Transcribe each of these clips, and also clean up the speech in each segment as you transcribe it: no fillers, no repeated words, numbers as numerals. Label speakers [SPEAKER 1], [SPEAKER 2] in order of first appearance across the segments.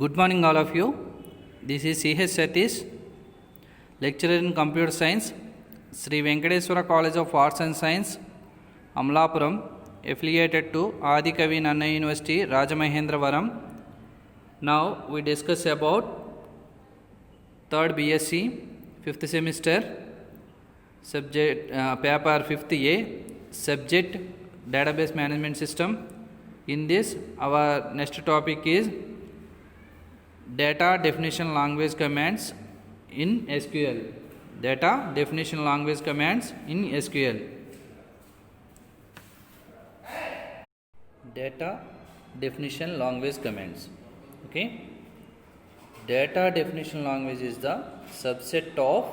[SPEAKER 1] Good morning, all of you. This is C.H. Satish, lecturer in Computer Science, Sri Venkateswara College of Arts and Science, Amlapuram, affiliated to Adikavi Nanna University, Rajamahendravaram. Now we discuss about 3rd BSc, 5th semester, subject paper 5th A, subject database management system. In this, our next topic is data definition language commands in SQL. Data definition language commands in SQL. Data definition language commands. Okay. Data definition language is the subset of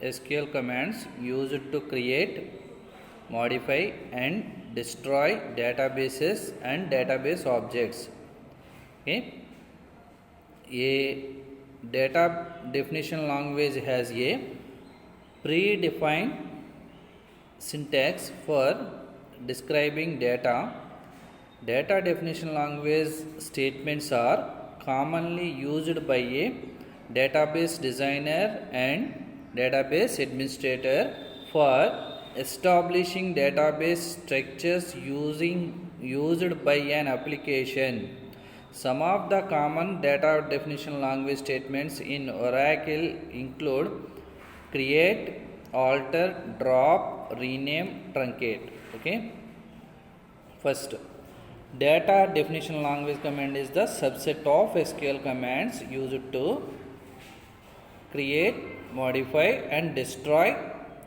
[SPEAKER 1] SQL commands used to create, modify and destroy databases and database objects. Okay. A data definition language has a predefined syntax for describing data. Data definition language statements are commonly used by a database designer and database administrator for establishing database structures used by an application. Some of the common data definition language statements in Oracle include create, alter, drop, rename, truncate. Okay. First, data definition language command is the subset of SQL commands used to create, modify and destroy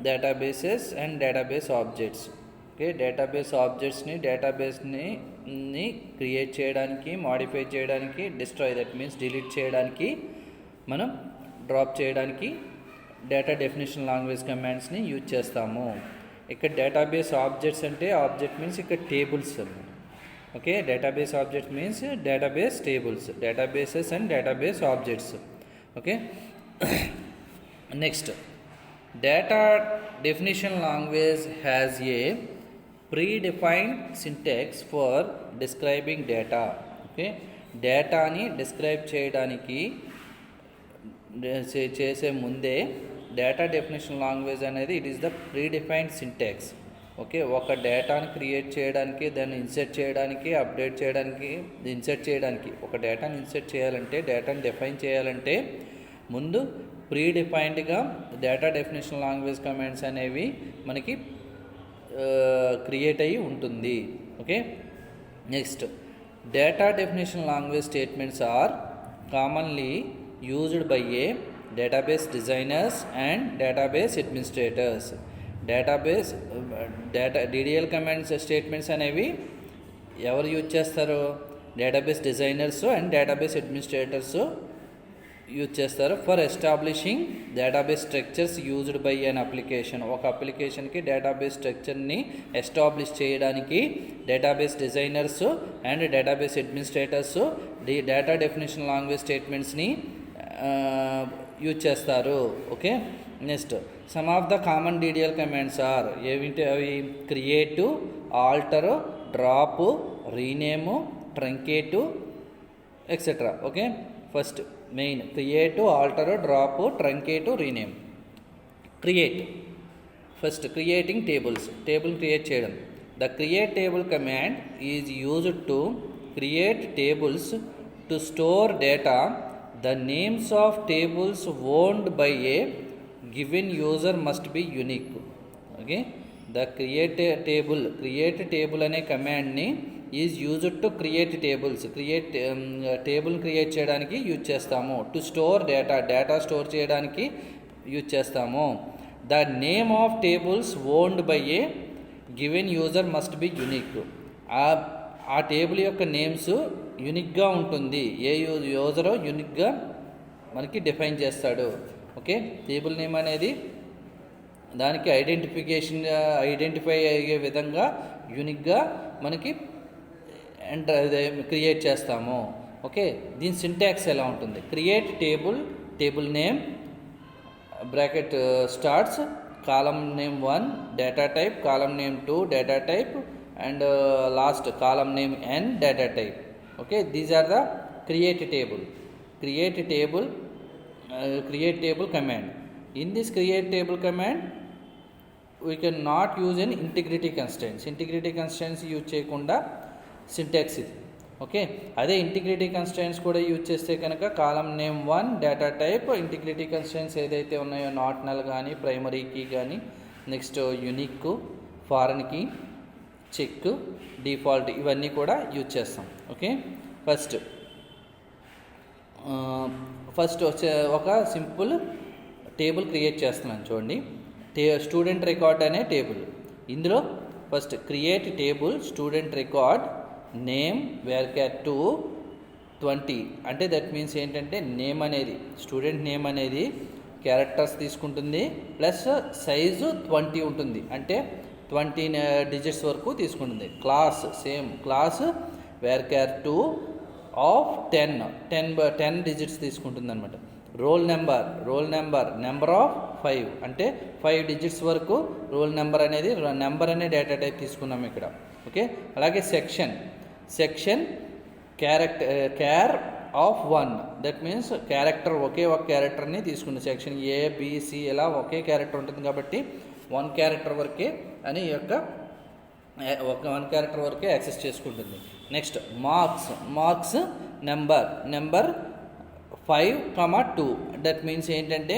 [SPEAKER 1] databases and database objects. Okay, database objects ni database ni create cheyadaniki, modify cheyadaniki, destroy, that means delete cheyadaniki, manam drop cheyadaniki data definition language commands ni use chestamu. Ikkada database objects ante object means ikkada tables. Okay, database object means database tables, databases and database objects. Okay. Next, data definition language has a predefined syntax for describing data. Okay, data ni describe cheyadaniki chese munde data definition language anedi it is the predefined syntax. Okay, oka data ni create cheyadaniki దాన్ని insert cheyadaniki update cheyadaniki insert cheyadaniki oka data ni insert cheyalante data ni define cheyalante ముందు predefined గా data definition language commands అనేవి మనకి create అయ్యి ఉంటుంది. Okay. Next, data definition language statements are commonly used by a database designers and database administrators. DDL commands statements అనేవి ఎవరు use చేస్తారు? Database designers and database administrators use చేస్తారు for establishing database structures used by an application. ఒక అప్లికేషన్కి database స్ట్రక్చర్ని establish చేయడానికి database designers and database administrators data definition language స్టేట్మెంట్స్ని use చేస్తారు. Okay. Next, some of the common DDL commands are ఏమిటి అవి? Create, alter, drop, rename, truncate etcetera. Okay. First main create, alter, drop, truncate, rename. Create. First creating tables, table create చేయడం. The create table command is used to create tables to store data. The names of tables owned by a given user must be unique. Okay. The create table అనే కమాండ్ని is used to create tables, table create చేయడానికి use చేస్తాము. To store data store చేయడానికి use చేస్తాము. The name of tables owned by a given user must be unique. ఆ table యొక్క names యూనిక్గా ఉంటుంది. ఏ యూజరో యూనిక్గా మనకి డిఫైన్ చేస్తాడు. ఓకే. టేబుల్ నేమ్ అనేది దానికి ఐడెంటిఫై అయ్యే విధంగా యూనిక్గా మనకి క్రియేట్ చేస్తాము. ఓకే. దీని సింటాక్స్ ఎలా ఉంటుంది? Create table name bracket starts column name 1 data type, column name 2 data type and last column name n data type. Okay, these are the create table command. In this create table command we can not use an integrity constraints use చేయకుండా syntax ఇది. Okay, అదే integrity constraints కూడా use చేస్తే కనుక column name 1 data type integrity constraints ఏదైతే ఉన్నాయో not null కానీ primary key కానీ next unique foreign key check default ఇవన్నీ కూడా యూజ్ చేస్తాం. ఓకే, ఫస్ట్ వచ్చే ఒక సింపుల్ టేబుల్ క్రియేట్ చేస్తున్నాను చూడండి. స్టూడెంట్ రికార్డ్ అనే టేబుల్. ఇందులో first create table student record name varchar2 20 అంటే దట్ మీన్స్ ఏంటంటే నేమ్ అనేది స్టూడెంట్ నేమ్ అనేది క్యారెక్టర్స్ తీసుకుంటుంది ప్లస్ సైజు 20 ఉంటుంది, అంటే 20 డిజిట్స్ వరకు తీసుకుంటుంది. Class same class varchar2 of 10 digits తీసుకుంటుంది అనమాట. రోల్ నెంబర్ నెంబర్ ఆఫ్ 5 అంటే 5 డిజిట్స్ వరకు రోల్ నెంబర్ అనేది నెంబర్ అనే డేటా టైప్ తీసుకున్నాం ఇక్కడ. ఓకే, అలాగే section char of 1 that means character ఒకే ఒక క్యారెక్టర్ని తీసుకుంది. సెక్షన్ ABC ఇలా ఒకే క్యారెక్టర్ ఉంటుంది కాబట్టి 1 క్యారెక్టర్ వరకే అని యొక్క 1 క్యారెక్టర్ వరకే యాక్సెస్ చేసుకుంటుంది. Next marks number 5,2 that means ఏంటంటే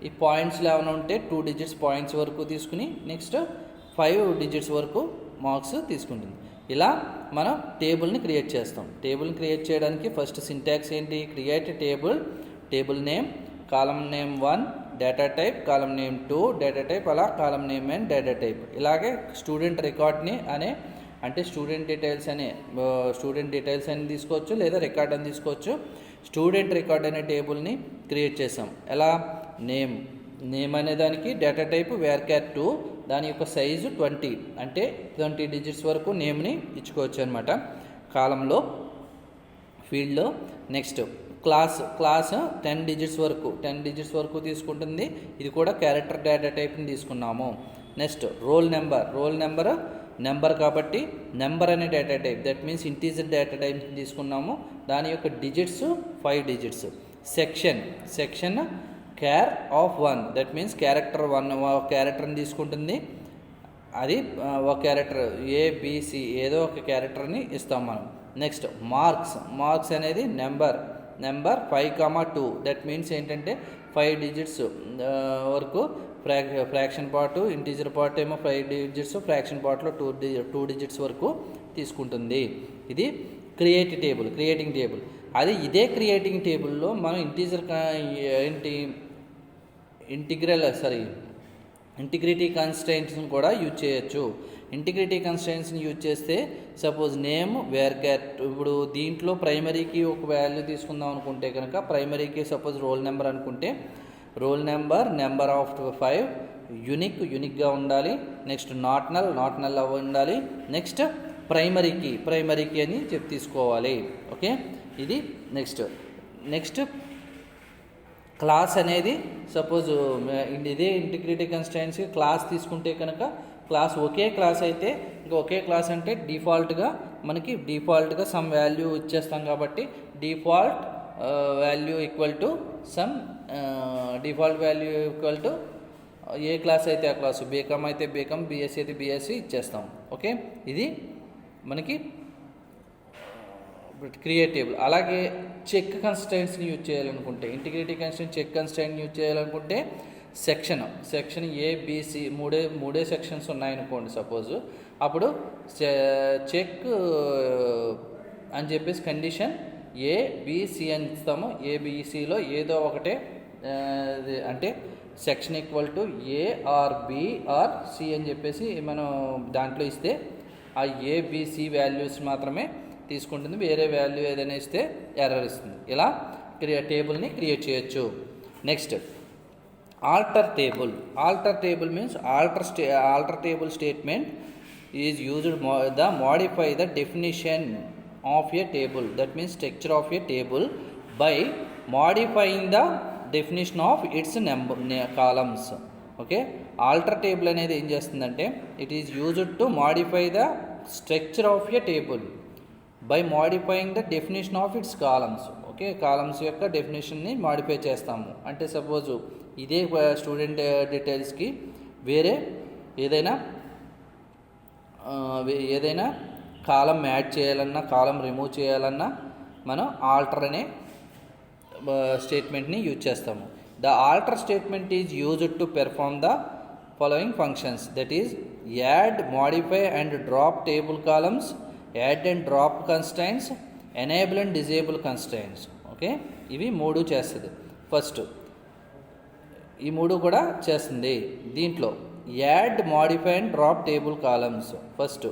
[SPEAKER 1] ఈ పాయింట్స్లో ఏమైనా ఉంటే 2 డిజిట్స్ పాయింట్స్ వరకు తీసుకుని నెక్స్ట్ 5 డిజిట్స్ వరకు మార్క్స్ తీసుకుంటుంది. ఇలా మనం టేబుల్ని క్రియేట్ చేస్తాం. టేబుల్ని క్రియేట్ చేయడానికి ఫస్ట్ సింటాక్స్ ఏంటి, create table name column name 1 data type column name 2 data type అలా column name and data type. ఇలాగే స్టూడెంట్ రికార్డ్ని అంటే స్టూడెంట్ డీటెయిల్స్ అని తీసుకోవచ్చు లేదా రికార్డ్ అని తీసుకోవచ్చు. స్టూడెంట్ రికార్డ్ అనే టేబుల్ని క్రియేట్ చేసాం. ఎలా నేమ్ అనే దానికి డేటా టైప్ varchar2 దాని యొక్క సైజు 20 అంటే 20 డిజిట్స్ వరకు నేమ్ని ఇచ్చుకోవచ్చు అనమాట కాలంలో ఫీల్డ్లో. నెక్స్ట్ క్లాస్ 10 డిజిట్స్ వరకు తీసుకుంటుంది. ఇది కూడా క్యారెక్టర్ డేటా టైప్ని తీసుకున్నాము. నెక్స్ట్ రోల్ నెంబర్ కాబట్టి నెంబర్ అనే data type that means integer data type తీసుకున్నాము. దాని యొక్క digits 5 digits. Section char of 1 that means character 1 క్యారెక్టర్ని తీసుకుంటుంది. అది ఒక క్యారెక్టర్ ABC ఏదో ఒక క్యారెక్టర్ని ఇస్తాం మనం. నెక్స్ట్ మార్క్స్ అనేది నెంబర్ 5,2 దట్ మీన్స్ ఏంటంటే 5 డిజిట్స్ వరకు ఫ్రాక్షన్ పార్ట్ ఇంటీజర్ పార్ట్ ఏమో 5 డిజిట్స్ ఫ్రాక్షన్ పార్ట్లో 2 డిజిట్స్ వరకు తీసుకుంటుంది. ఇది క్రియేటింగ్ టేబుల్. అది ఇదే క్రియేటింగ్ టేబుల్లో మనం ఇంటిగ్రిటీ కన్స్ట్రెంట్స్ని కూడా యూజ్ చేయొచ్చు. ఇంటిగ్రిటీ కన్స్ట్రెంట్స్ని యూజ్ చేస్తే సపోజ్ నేమ్ varchar ఇప్పుడు దీంట్లో ప్రైమరీకి ఒక వాల్యూ తీసుకుందాం అనుకుంటే కనుక ప్రైమరీకి సపోజ్ రోల్ నెంబర్ అనుకుంటే రోల్ నెంబర్ ఆఫ్ 5 యూనిక్గా ఉండాలి. నెక్స్ట్ నాట్ నల్ అవ్వ ఉండాలి. నెక్స్ట్ ప్రైమరీకి అని చెప్పి తీసుకోవాలి. ఓకే, ఇది నెక్స్ట్ క్లాస్ అనేది సపోజ్ ఇదే ఇంటిగ్రిటీ కన్స్ట్రెంట్స్ క్లాస్ తీసుకుంటే కనుక క్లాస్ ఒకే క్లాస్ అయితే ఇంకా ఒకే క్లాస్ అంటే డిఫాల్ట్గా సమ్ వాల్యూ ఇచ్చేస్తాం కాబట్టి default value equal to A class అయితే ఆ క్లాసు బీకామ్ అయితే బీకామ్ బీఎస్సీ అయితే బీఎస్సీ ఇచ్చేస్తాం. ఓకే, ఇది మనకి క్రియేట్ టేబుల్. అలాగే చెక్ కన్స్ట్రెంట్స్ని యూజ్ చేయాలనుకుంటే ఇంటిగ్రిటీ కన్స్ట్రెంట్ చెక్ కన్స్ట్రెంట్ని యూజ్ చేయాలనుకుంటే సెక్షన్ ABC మూడే సెక్షన్స్ ఉన్నాయనుకోండి సపోజ్ అప్పుడు చెక్ అని చెప్పేసి కండిషన్ ABC అని ఇస్తాము. ABCలో ఏదో ఒకటే అంటే section equal to A or B or C అని చెప్పేసి మనం దాంట్లో ఇస్తే ఆ ABC వాల్యూస్ మాత్రమే తీసుకుంటుంది. వేరే వాల్యూ ఏదైనా ఇస్తే ఎర్రర్ ఇస్తుంది. ఇలా టేబుల్ని క్రియేట్ చేయొచ్చు. Next alter table means alter table statement is used modify the definition of a table that means structure of a table by modifying the definition of its columns. Okay, alter table అనేది ఏం చేస్తుందంటే it is used to modify the structure of a table by modifying the definition of its columns. Okay, columns యొక్క డెఫినేషన్ని modify చేస్తాము. అంటే suppose ఇదే student డీటెయిల్స్కి వేరే ఏదైనా కాలం యాడ్ చేయాలన్నా, కాలం రిమూవ్ చేయాలన్నా మనం ఆల్టర్ అనే స్టేట్మెంట్ని యూజ్ చేస్తాము. The alter statement is used to perform the following functions, that is add, modify and drop table columns, add and drop constraints, enable and disable constraints. Okay, ఇవి 3 చేస్తుంది. First ఈ 3 కూడా చేస్తుంది. దీంట్లో add, modify and drop table columns. First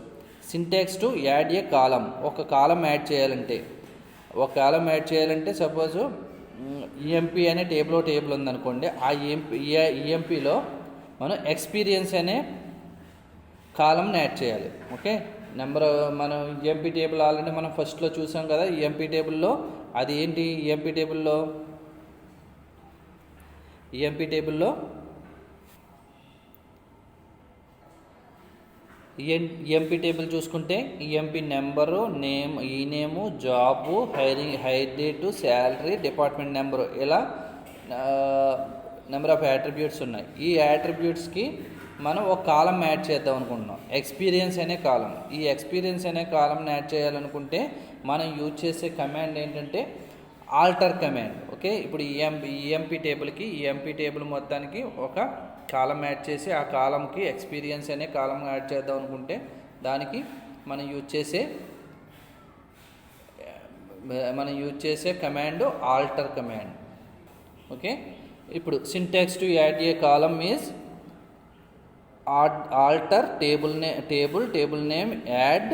[SPEAKER 1] syntax to add a column. ఒక column add చేయాలంటే suppose EMP అనే table ఉందనుకోండి. ఆ ఈఎంపీలో మనం ఎక్స్పీరియన్స్ అనే కాలంని యాడ్ చేయాలి. ఓకే, మనం ఈఎంపీ టేబుల్ ఆల్రెడీ మనం ఫస్ట్లో చూసాం కదా. ఈఎంపీ టేబుల్లో అది ఏంటి? ఈఎంపీ టేబుల్లో ఈఎంపీ టేబుల్ చూసుకుంటే EMP number, name, job, hire date, salary, department number, ఇలా నెంబర్ ఆఫ్ యాట్రిబ్యూట్స్ ఉన్నాయి. ఈ యాట్రిబ్యూట్స్కి మనం ఒక కాలం యాడ్ చేద్దాం అనుకుంటున్నాం, ఎక్స్పీరియన్స్ అనే కాలం. ఈ ఎక్స్పీరియన్స్ అనే కాలంని యాడ్ చేయాలనుకుంటే మనం యూజ్ చేసే కమాండ్ ఏంటంటే ఆల్టర్ కమాండ్. ఓకే, ఇప్పుడు ఈఎంపీ టేబుల్ మొత్తానికి ఒక కాలం యాడ్ చేసి ఆ కాలంకి ఎక్స్పీరియన్స్ అనే కాలం యాడ్ చేద్దాం అనుకుంటే దానికి మనం యూజ్ చేసే కమాండ్ ఆల్టర్ కమాండ్. ఓకే, ఇప్పుడు syntax to add a column is alter table name, add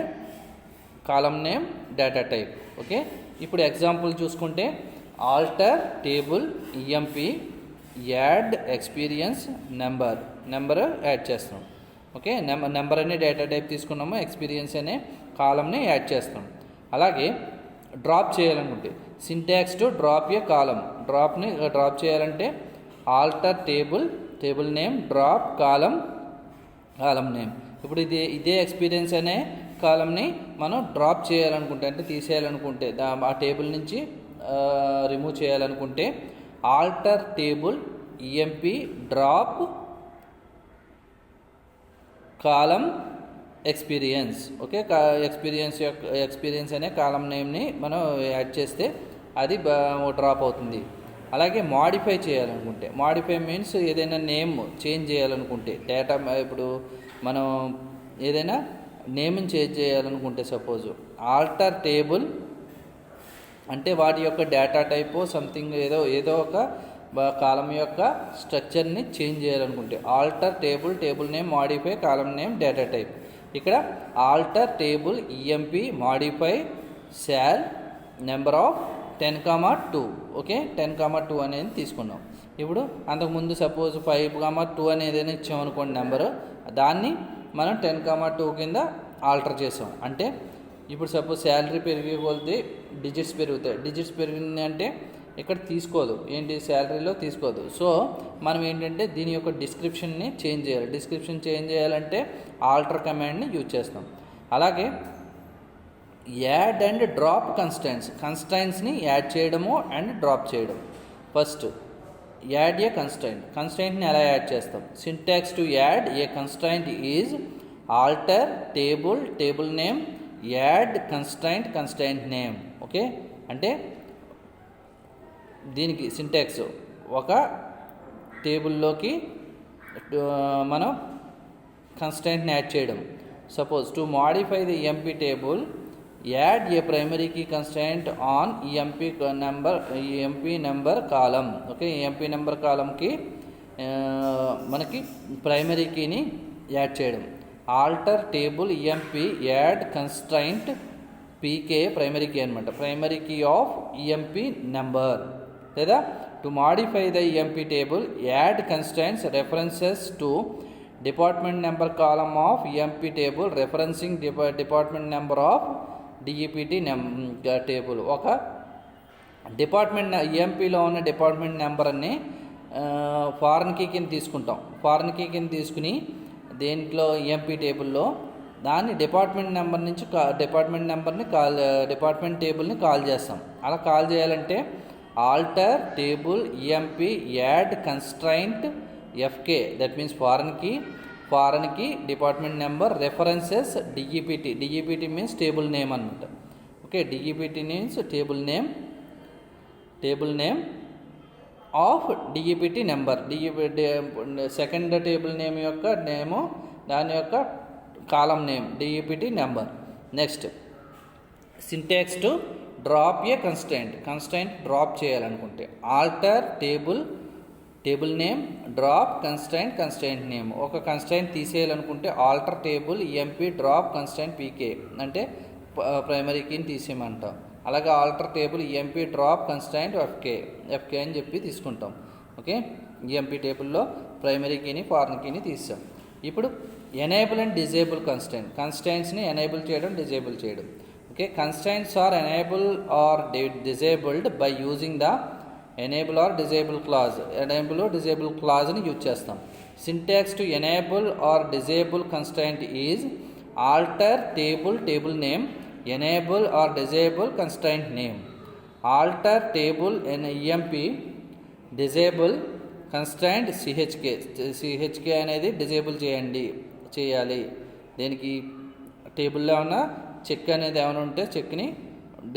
[SPEAKER 1] column name, data type. Okay, ఇప్పుడు ఎగ్జాంపుల్ చూసుకుంటే alter table EMP, add experience number add చేస్తాం. ఓకే, నెంబర్ అనే డేటా టైప్ తీసుకున్నాము, experience అనే కాలంని add చేస్తాం. అలాగే డ్రాప్ చేయాలనుకుంటే syntax to drop a column. Drop చేయాలంటే alter table name, drop column name. ఇప్పుడు ఇదే ఎక్స్పీరియన్స్ అనే కాలంని మనం డ్రాప్ చేయాలనుకుంటే, అంటే తీసేయాలనుకుంటే, ఆ టేబుల్ నుంచి రిమూవ్ చేయాలనుకుంటే alter table EMP drop column experience. Okay, experience అనే కాలం నేమ్ని మనం యాడ్ చేస్తే అది డ్రాప్ అవుతుంది. అలాగే మాడిఫై చేయాలనుకుంటే, మాడిఫై మీన్స్ ఏదైనా నేమ్ చేంజ్ చేయాలనుకుంటే, డేటా ఇప్పుడు మనం ఏదైనా నేమ్ని చేంజ్ చేయాలనుకుంటే సపోజు ఆల్టర్ టేబుల్ అంటే వాటి యొక్క డేటా టైప్ సంథింగ్ ఏదో ఒక కాలం యొక్క స్ట్రక్చర్ని చేంజ్ చేయాలనుకుంటే alter table name, modify column name, data type. ఇక్కడ alter table EMP modify sal number of 10,2. Okay, 10,2 అనేది తీసుకున్నాం. ఇప్పుడు అంతకుముందు సపోజ్ 5,2 అనేది ఏదైనా ఇచ్చామనుకోండి నెంబరు, దాన్ని మనం 10,2 కింద ఆల్టర్ చేసాం. అంటే ఇప్పుడు సపోజ్ శాలరీ పెరిగే కొలిది డిజిట్స్ పెరుగుతాయి. డిజిట్స్ పెరిగింది అంటే ఇక్కడ తీసుకోదు, ఏంటి శాలరీలో తీసుకోదు. సో మనం ఏంటంటే దీని యొక్క డిస్క్రిప్షన్ని చేంజ్ చేయాలి. డిస్క్రిప్షన్ చేంజ్ చేయాలంటే ఆల్టర్ కమాండ్ని యూజ్ చేస్తాం. అలాగే యాడ్ అండ్ డ్రాప్ కన్స్ట్రైంట్స్ని యాడ్ చేయడము అండ్ డ్రాప్ చేయడం. ఫస్ట్ యాడ్ ఏ కన్స్ట్రైంట్ని ఎలా యాడ్ చేస్తాం? Syntax to add a constraint is alter table name, add constraint name. Okay, అంటే దీనికి సింటాక్స్ ఒక టేబుల్లోకి మనం కన్స్ట్రైంట్ని యాడ్ చేయడం. Suppose to modify the EMP table, add a primary key constraint on EMP number column. Okay, EMP number కాలంకి మనకి primary కీని యాడ్ చేయడం. Alter table EMP add constraint PK, primary key అనమాట, primary key of EMP number. లేదా to modify the EMP table, add constraints references to department number column of EMP table, referencing department number of DEPT table. ఒక department ఈఎంపీలో ఉన్న department నెంబర్ని foreign key కింద తీసుకుంటాం. Foreign key కింద తీసుకుని దేంట్లో ఈఎంపీ టేబుల్లో దాన్ని డిపార్ట్మెంట్ నెంబర్ నుంచి డిపార్ట్మెంట్ టేబుల్ని కాల్ చేస్తాం. అలా కాల్ చేయాలంటే alter table EMP add constraint FK, that means ఫారెన్కి department number references DEPT means table name అనమాట. Okay, DEPT means table name of DEPT number. Second table name యొక్క name, దాని యొక్క column name DEPT number. Next syntax to drop a constraint drop చేయాలనుకుంటే alter table name drop constraint name. ఒక constraint తీసేయాలనుకుంటే alter table EMP drop constraint PK అంటే primary కీని తీసేయమంటాం. అలాగే alter table EMP drop constraint FK అని చెప్పి తీసుకుంటాం. ఓకే, ఈఎంపి టేబుల్లో ప్రైమరీ కీని ఫారెన్ కీని తీసాం. ఇప్పుడు ఎనేబుల్ అండ్ డిజేబుల్ కన్స్ట్రైంట్స్ని ఎనేబుల్ చేయడం, డిజేబుల్ చేయడం. Okay, constraints are enable or disabled by using the enable or disable క్లాజ్ని యూజ్ చేస్తాం. Syntax to enable or disable constraint is alter table name enable or disable constraint name. Alter table EMP disable constraint chk అనేది disable చేయాలి. దేనికి టేబుల్లో ఉన్న check అనేది ఏమైనా ఉంటే చెక్ని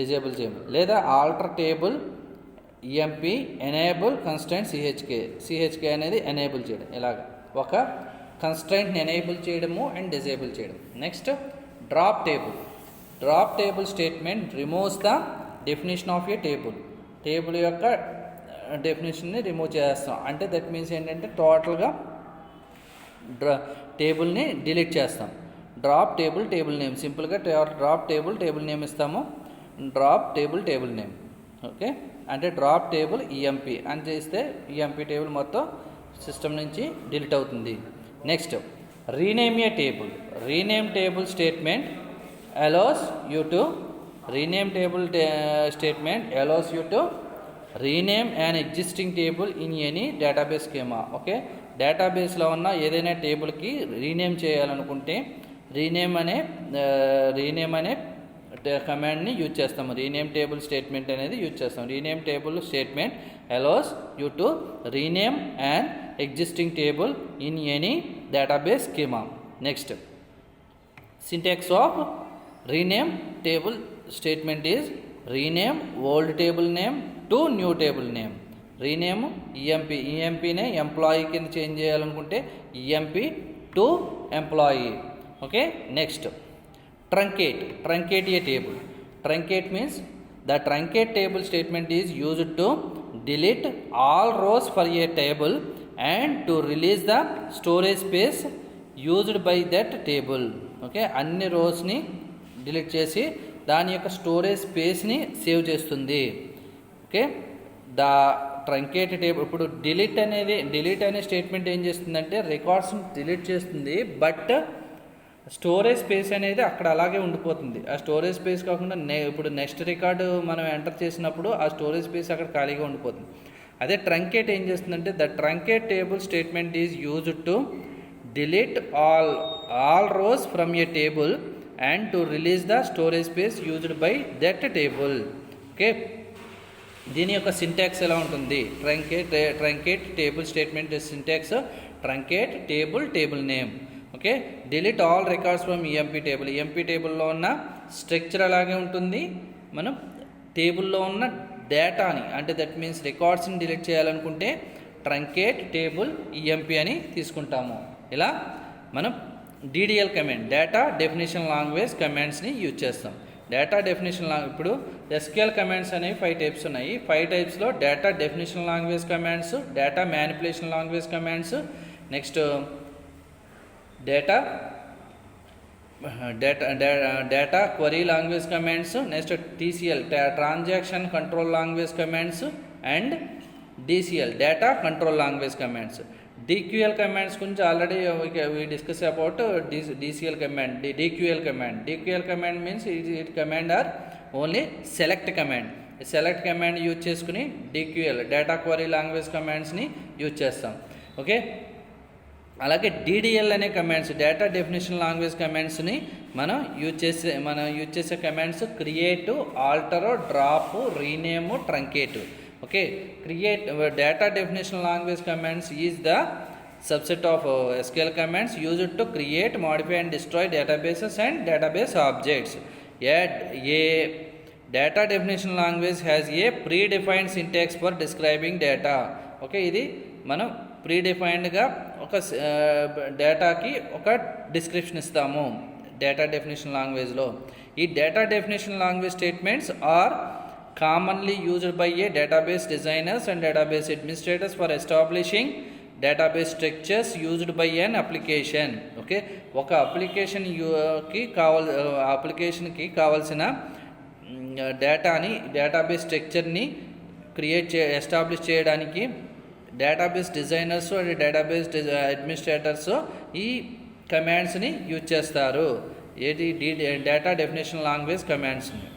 [SPEAKER 1] డిజేబుల్ చేయాలి. లేదా alter table EMP enable constraint CHK అనేది ఎనేబుల్ చేయడం. ఇలాగ ఒక కన్స్ట్రైంట్ని ఎనేబుల్ చేయడము అండ్ డిజేబుల్ చేయడం. Next drop table statement removes the definition of a table యొక్క డెఫినేషన్ని రిమూవ్ చేస్తాం. అంటే దట్ మీన్స్ ఏంటంటే టోటల్గా టేబుల్ని డిలీట్ చేస్తాం. డ్రాప్ టేబుల్ నేమ్ సింపుల్గా డ్రాప్ టేబుల్ నేమ్ ఇస్తాము. Drop table name. ఓకే, అంటే డ్రాప్ టేబుల్ ఈఎంపి అని చేస్తే ఈఎంపి టేబుల్ మొత్తం సిస్టమ్ నుంచి డిలీట్ అవుతుంది. Next rename A table statement allows you to rename rename an existing table in any database schema. Okay, డేటాబేస్లో ఉన్న ఏదైనా టేబుల్కి రీనేమ్ చేయాలనుకుంటే రీనేమ్ అనే కమాండ్ని యూజ్ చేస్తాము. రీనేమ్ టేబుల్ స్టేట్మెంట్ అనేది యూజ్ చేస్తాం. Rename table statement allows you to rename an existing table in any database schema. Next syntax of rename table statement is rename old table name to new table name. Rename EMPనే employee కింద change చేయాలనుకుంటే EMP to employee. Okay, next truncate a table. Truncate means the truncate table statement is used to delete all rows for a table and to release the storage space used by that table. Okay, అన్ని రోస్ని delete చేసి దాని యొక్క storage స్పేస్ని save చేస్తుంది. Okay, the truncate table. ఇప్పుడు delete అనే statement ఏం చేస్తుందంటే రికార్డ్స్ని డిలీట్ చేస్తుంది, బట్ స్టోరేజ్ స్పేస్ అనేది అక్కడ అలాగే ఉండిపోతుంది. ఆ స్టోరేజ్ స్పేస్ కాకుండా ఇప్పుడు నెక్స్ట్ రికార్డు మనం ఎంటర్ చేసినప్పుడు ఆ స్టోరేజ్ స్పేస్ అక్కడ ఖాళీగా ఉండిపోతుంది. అదే ట్రంకేట్ ఏం చేస్తుందంటే the truncate table statement is used to delete all rows from A table and to release the storage space used by that table. Okay, దీని యొక్క సింటాక్స్ ఎలా ఉంటుంది? Truncate table statement syntax truncate table name. Okay, delete all records from EMP టేబుల్లో ఉన్న structure అలాగే ఉంటుంది. మనం టేబుల్లో ఉన్న డేటాని అంటే దట్ మీన్స్ రికార్డ్స్ని డిలీట్ చేయాలనుకుంటే ట్రంకేట్ టేబుల్ ఈఎంపి అని తీసుకుంటాము. ఇలా మనం DDL command data definition language కమాండ్స్ని యూజ్ చేస్తాం. డేటా డెఫినేషన్ ఇప్పుడు SQL కమాండ్స్ అనేవి 5 టైప్స్ ఉన్నాయి. 5 టైప్స్లో data definition language commands, data manipulation language commands, next data query language commands, next TCL transaction control language commands and DCL data control language commands. DQL commands గురించి already we discuss about DCL command, DQL command. DQL command means it command are only select command use చేసుకుని DQL data query language కమాండ్స్ని use చేస్తాం. Okay, అలాగే DDL అనే commands, data definition language కమాండ్స్ని మనం use చేసే commands create, alter, drop, rename, truncate. Okay, create data definition language commands is the subset of SQL commands used to create, modify and destroy databases and database objects. A data definition language has a predefined syntax for describing data. Okay, ఇది మనం ప్రీడిఫైన్డ్గా ఒక డేటాకి ఒక description ఇస్తాము data definition లాంగ్వేజ్లో. ఈ data definition language statements are commonly used by a database designers and database administrators for establishing database structures used by an application. Okay, ఒక అప్లికేషన్కి కావాల్సిన డేటాని, డేటాబేస్ స్ట్రక్చర్ని ఎస్టాబ్లిష్ చేయడానికి database designers and database administrators ఈ కమాండ్స్ని యూజ్ చేస్తారు. ఏది డేటా డెఫినేషన్ లాంగ్వేజ్ కమాండ్స్ని.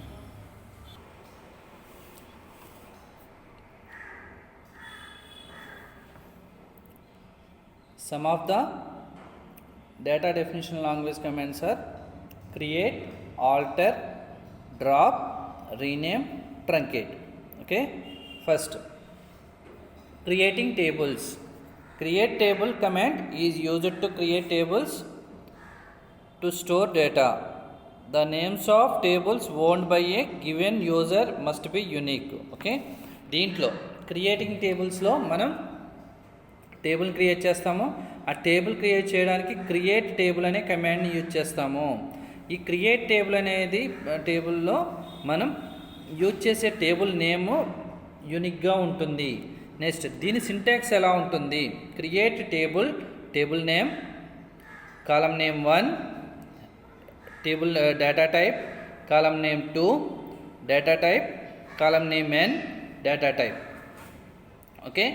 [SPEAKER 1] Some of the data definition language commands are create, alter, drop, rename, truncate. Okay, first creating tables. Create table command is used to create tables to store data. The names of tables owned by a given user must be unique. Okay, దీంట్లో creating టేబుల్స్లో మనం table create చేస్తాము. ఆ table create చేయడానికి create table అనే కమాండ్ని use చేస్తాము. ఈ create table అనేది టేబుల్లో మనం యూజ్ చేసే టేబుల్ నేమ్ యూనిక్గా ఉంటుంది. నెక్స్ట్ దీని సింటాక్స్ ఎలా ఉంటుంది? Create table, table name, column name 1, table data type, column name 2, data type, column name n, data type. Okay,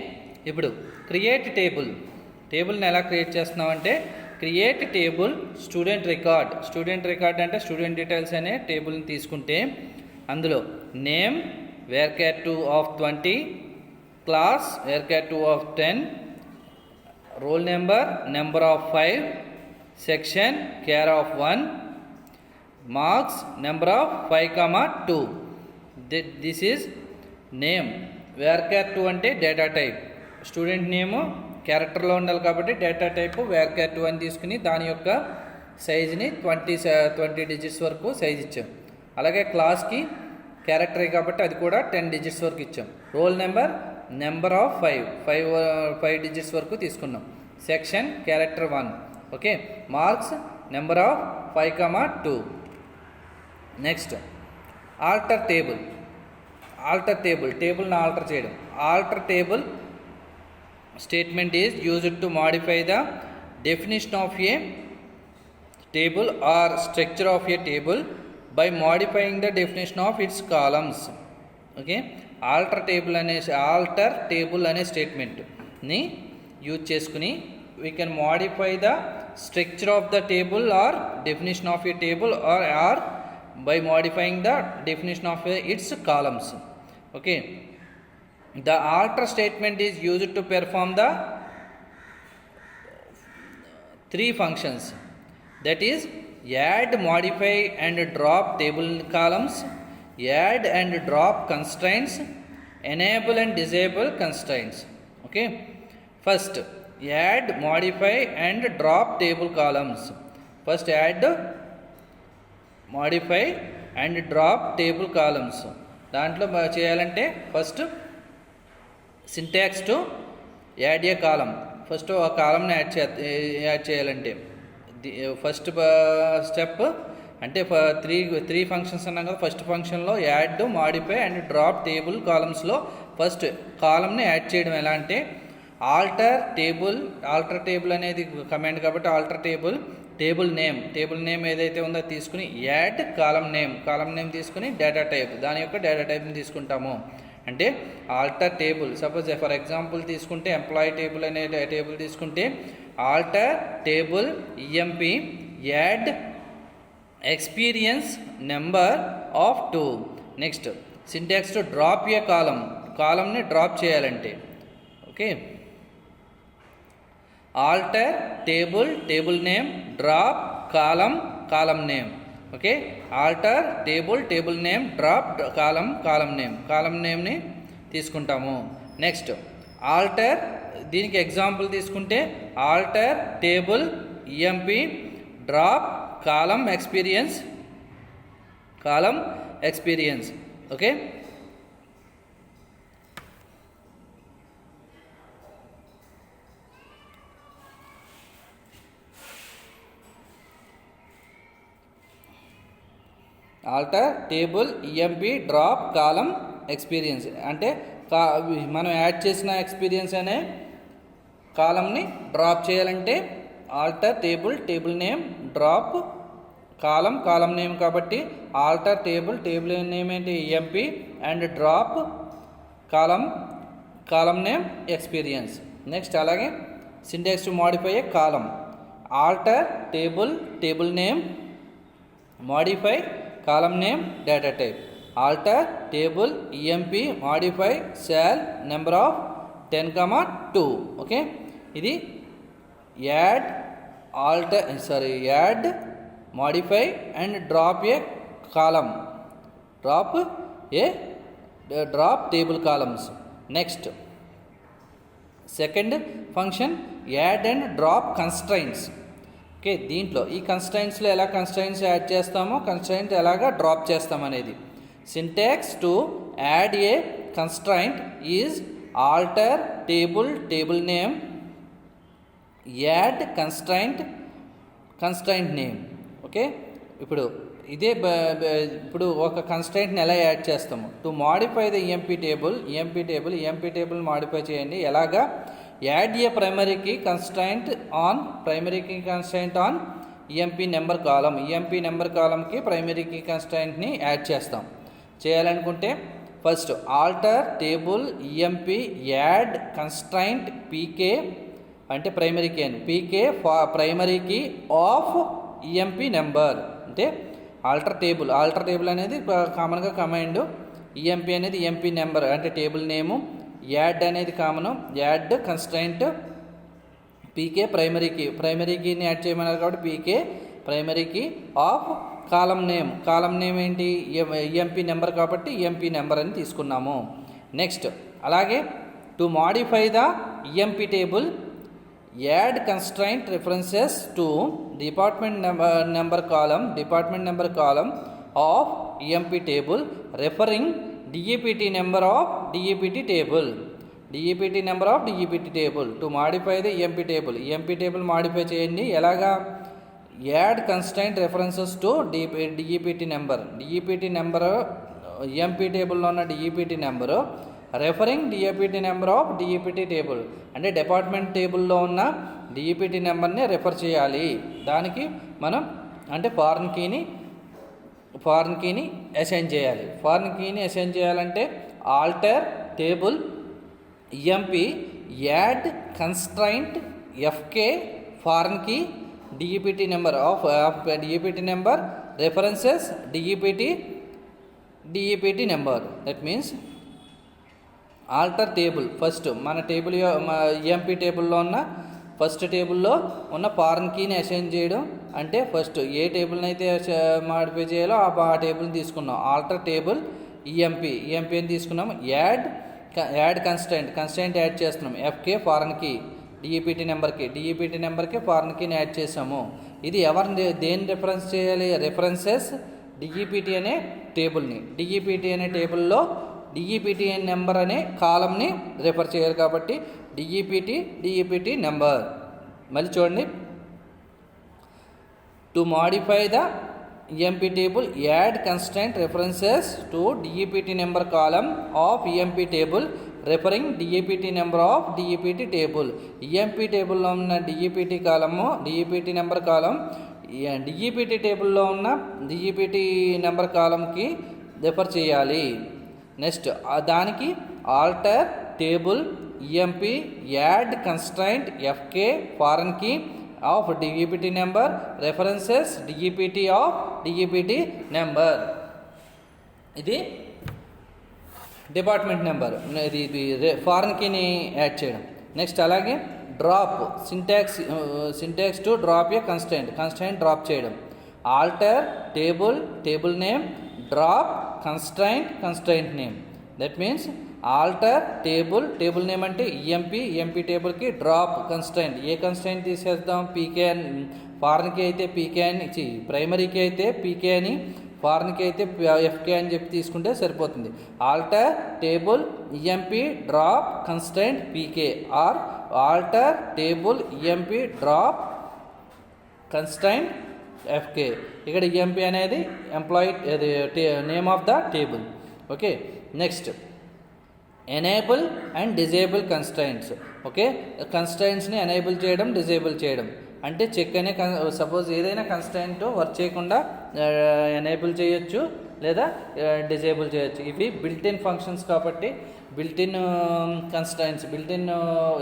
[SPEAKER 1] ఇప్పుడు క్రియేట్ టేబుల్ని ఎలా క్రియేట్ చేస్తున్నామంటే క్రియేట్ టేబుల్ స్టూడెంట్ రికార్డ్ అంటే స్టూడెంట్ డీటెయిల్స్ అనే టేబుల్ని తీసుకుంటే అందులో name varchar2 of 20, class varchar2 of 10, roll number of 5, section char of 1, marks number of 5, 2. This is name. varchar2 అంటే data type, student నేము క్యారెక్టర్లో ఉండాలి కాబట్టి డేటా టైపు varchar2 అని తీసుకుని దాని యొక్క సైజుని 20 డిజిట్స్ వరకు సైజ్ ఇచ్చాం. అలాగే క్లాస్కి క్యారెక్టరే కాబట్టి అది కూడా 10 డిజిట్స్ వరకు ఇచ్చాం. రోల్ నెంబర్ ఆఫ్ 5 డిజిట్స్ వరకు తీసుకున్నాం. Section character 1. Okay, marks number of 5, 2. Next alter టేబుల్ని ఆల్టర్ చేయడం. Alter table statement is used to modify the definition of a table or structure of a table by modifying the definition of its columns. Okay, alter table అనే స్టేట్మెంట్ని use చేసుకుని we can modify the structure of the table or definition of a table or by modifying the definition of its columns. Okay, the alter statement is used to perform the 3 functions, that is add, modify and drop table columns, add and drop constraints, enable and disable constraints. Okay, first add, modify and drop table columns. First add, modify and drop table columns. దాంట్లో చేయాలంటే first syntax to add a column. First ఆ కాలంని add చేయాలంటే first step అంటే three functions అన్నాం కదా. First ఫంక్షన్లో add, modify and drop table కాలమ్స్లో ఫస్ట్ కాలంని యాడ్ చేయడం ఎలా అంటే ఆల్టర్ టేబుల్ అనేది కమాండ్ కాబట్టి ఆల్టర్ టేబుల్ నేమ్ ఏదైతే ఉందో తీసుకుని యాడ్ కాలం నేమ్ తీసుకుని డేటా టైప్, దాని యొక్క డేటా టైప్ని తీసుకుంటాము. అంటే alter table, suppose for example తీసుకుంటే ఎంప్లాయీ టేబుల్ అనే టేబుల్ తీసుకుంటే alter table EMP add experience number of 2. Next syntax to drop a కాలంని డ్రాప్ చేయాలంటే okay alter table table name drop column column name. Okay, alter table table name drop column column నేమ్ని తీసుకుంటాము. Next alter, దీనికి example తీసుకుంటే alter table EMP drop column experience okay. Alter table EMP drop column experience అంటే మనం add చేసిన experience అనే కాలంని drop చేయాలంటే alter table table name drop column name కాబట్టి ఆల్టర్ టేబుల్ టేబుల్ నేమ్ ఏంటి EMP and drop column name experience. Next అలాగే syntax to modify a column, alter table name modify column name data type. Alter table EMP modify sal number of 10,2. Okay, ఇది add modify and drop a column, drop table columns. Next second function add and drop constraints. Okay, దీంట్లో ఈ కన్స్ట్రైంట్స్లో ఎలా constraints add చేస్తామో constraint ఎలాగా drop చేస్తామనేది. Syntax to add a constraint is alter table name add constraint name. Okay, ఇప్పుడు ఒక కన్స్ట్రైంట్ని ఎలా యాడ్ చేస్తాము? To modify the EMP table modify చేయండి. ఎలాగా? Add a primary key constraint on EMP number కాలంకి ప్రైమరీ కీ కన్స్ట్రైంట్ని యాడ్ చేస్తాం. చేయాలనుకుంటే first alter table EMP add constraint PK అంటే ప్రైమరీ కీ అని, PK primary key of EMP number అంటే alter table అనేది కామన్గా కమాండ్, ఈఎంపి అనేది ఈఎంపి నెంబర్ అంటే టేబుల్ నేము, యాడ్ అనేది common, add constraint PK primary కీని యాడ్ చేయమన్నారు కాబట్టి PK primary key of column name ఏంటి? ఈఎంపి నెంబర్ కాబట్టి ఈఎంపి నెంబర్ అని తీసుకున్నాము. నెక్స్ట్ అలాగే to modify the EMP table add constraint references to department number column of EMP table referring DEPT number of DEPT table to modify the EMP table modify చేయండి. ఎలాగా? Add constraint references to DEPT number EMP టేబుల్లో ఉన్న DEPT number referring DEPT number of DEPT table అంటే department టేబుల్లో ఉన్న DEPT నెంబర్ని refer చేయాలి. దానికి మనం అంటే ఫారెన్ కీని అసైన్ చేయాలి. చేయాలంటే alter table EMP add constraint FK foreign key DEPT number of DEPT number references DEPT number. That means alter table first మన ఈఎంపి టేబుల్లో ఉన్న ఫస్ట్ టేబుల్లో ఉన్న ఫారెన్ కీని అసైన్ చేయడం అంటే ఫస్ట్ ఏ టేబుల్ని అయితే మాడిఫై చేయాలో ఆ టేబుల్ని తీసుకున్నాం. ఆల్టర్ టేబుల్ ఈఎంపి అని తీసుకున్నాం. యాడ్ కన్స్ట్రైంట్ యాడ్ చేస్తున్నాం. ఎఫ్కే ఫారెన్ కీ డిఈపిటి నెంబర్కి ఫారెన్ కీని యాడ్ చేసాము. ఇది దేన్ని రెఫరెన్స్ చేయాలి? రెఫరెన్సెస్ డిఈపిటి అనే టేబుల్ని. డిఈపిటి అనే టేబుల్లో డిఈపిటి నెంబర్ అనే కాలంని రెఫర్ చేయాలి కాబట్టి డిఈపిటి నెంబర్. మళ్ళీ చూడండి, to modify the EMP table add constraint references to DEPT number column of EMP table referring DEPT number of DEPT table. EMP టేబుల్లో ఉన్న డిఈపిటి నెంబర్ కాలం డిఈపిటి టేబుల్లో ఉన్న DEPT number కాలంకి refer చేయాలి. Next దానికి alter table EMP add constraint FK foreign key of DEPT number references DEPT of DEPT number. ఇది department number, ఇది foreign కీని యాడ్ చేయడం. నెక్స్ట్ అలాగే drop syntax to drop a constraint drop చేయడం. Alter table name, drop constraint name. That means alter table name అంటే EMP టేబుల్కి drop constraint. ఏ constraint తీసేద్దాం? పీకే అని. ఫారెన్కి అయితే పీకే అని, ప్రైమరీకి అయితే పీకే అని, ఫారెన్కి అయితే ఎఫ్కే అని చెప్పి తీసుకుంటే సరిపోతుంది. Alter table EMP drop constraint PK, or alter table EMP drop constraint FK. ఇక్కడ ఈఎంపీ అనేది employee name of the table. Okay, next enable and disable constraints. Okay, కన్స్ట్రైంట్స్ని ఎనేబుల్ చేయడం, డిజేబుల్ చేయడం. అంటే చెక్ అనే సపోజ్ ఏదైనా కన్స్ట్రైంట్ వర్క్ చేయకుండా enable చేయొచ్చు లేదా డిజేబుల్ చేయొచ్చు. ఇవి బిల్ట్-ఇన్ ఫంక్షన్స్ కాబట్టి బిల్ట్-ఇన్ కన్స్ట్రైంట్స్